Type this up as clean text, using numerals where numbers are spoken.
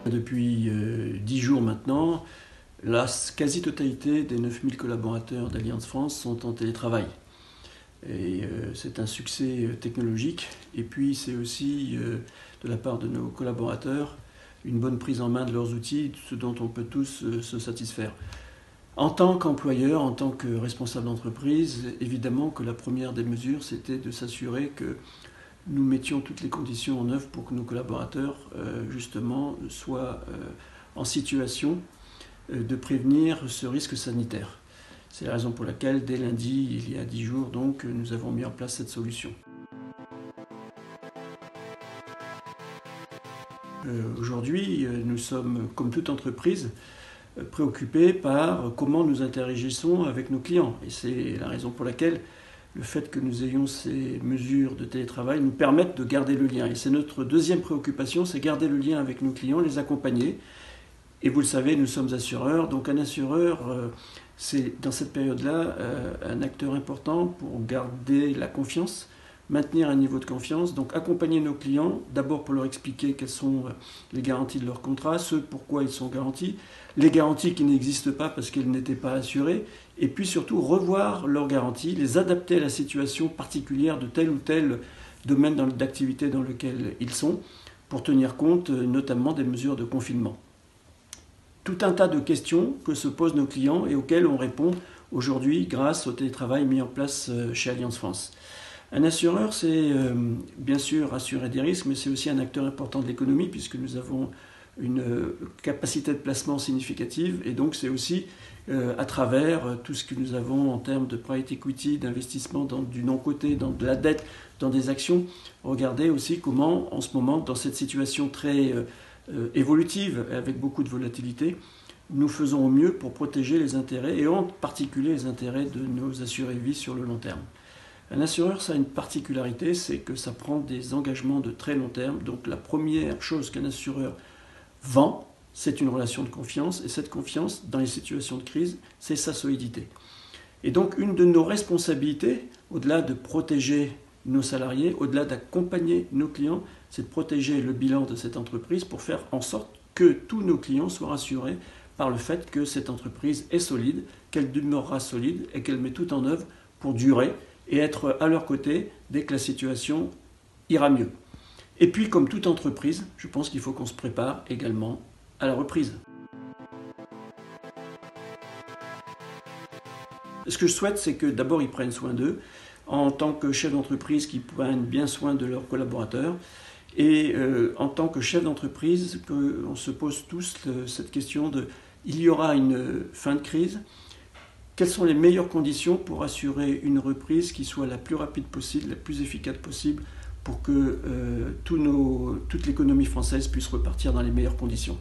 Depuis 10 jours maintenant, la quasi-totalité des 9000 collaborateurs d'Allianz France sont en télétravail. Et c'est un succès technologique. Et puis c'est aussi, de la part de nos collaborateurs, une bonne prise en main de leurs outils, ce dont on peut tous se satisfaire. En tant qu'employeur, en tant que responsable d'entreprise, évidemment que la première des mesures, c'était de s'assurer que nous mettions toutes les conditions en œuvre pour que nos collaborateurs, justement, soient en situation de prévenir ce risque sanitaire. C'est la raison pour laquelle, dès lundi, il y a 10 jours, donc, nous avons mis en place cette solution. Aujourd'hui, nous sommes, comme toute entreprise, préoccupés par comment nous interagissons avec nos clients. Et c'est la raison pour laquelle le fait que nous ayons ces mesures de télétravail nous permettent de garder le lien. Et c'est notre deuxième préoccupation, c'est garder le lien avec nos clients, les accompagner. Et vous le savez, nous sommes assureurs. Donc un assureur, c'est dans cette période-là un acteur important pour garder la confiance, maintenir un niveau de confiance, donc accompagner nos clients, d'abord pour leur expliquer quelles sont les garanties de leur contrat, ce pourquoi ils sont garantis, les garanties qui n'existent pas parce qu'elles n'étaient pas assurées, et puis surtout revoir leurs garanties, les adapter à la situation particulière de tel ou tel domaine d'activité dans lequel ils sont, pour tenir compte notamment des mesures de confinement. Tout un tas de questions que se posent nos clients et auxquelles on répond aujourd'hui grâce au télétravail mis en place chez Allianz France. Un assureur, c'est bien sûr assurer des risques, mais c'est aussi un acteur important de l'économie puisque nous avons une capacité de placement significative et donc c'est aussi à travers tout ce que nous avons en termes de private equity, d'investissement du non-coté, dans de la dette, dans des actions, regarder aussi comment en ce moment, dans cette situation très évolutive avec beaucoup de volatilité, nous faisons au mieux pour protéger les intérêts et en particulier les intérêts de nos assurés vie sur le long terme. Un assureur, ça a une particularité, c'est que ça prend des engagements de très long terme. Donc la première chose qu'un assureur vend, c'est une relation de confiance. Et cette confiance, dans les situations de crise, c'est sa solidité. Et donc une de nos responsabilités, au-delà de protéger nos salariés, au-delà d'accompagner nos clients, c'est de protéger le bilan de cette entreprise pour faire en sorte que tous nos clients soient rassurés par le fait que cette entreprise est solide, qu'elle demeurera solide et qu'elle met tout en œuvre pour durer et être à leur côté dès que la situation ira mieux. Et puis, comme toute entreprise, je pense qu'il faut qu'on se prépare également à la reprise. Ce que je souhaite, c'est que d'abord ils prennent soin d'eux, en tant que chef d'entreprise, qu'ils prennent bien soin de leurs collaborateurs, et en tant que chef d'entreprise, qu'on se pose tous cette question de il y aura une fin de crise. Quelles sont les meilleures conditions pour assurer une reprise qui soit la plus rapide possible, la plus efficace possible, pour que toute l'économie française puisse repartir dans les meilleures conditions ?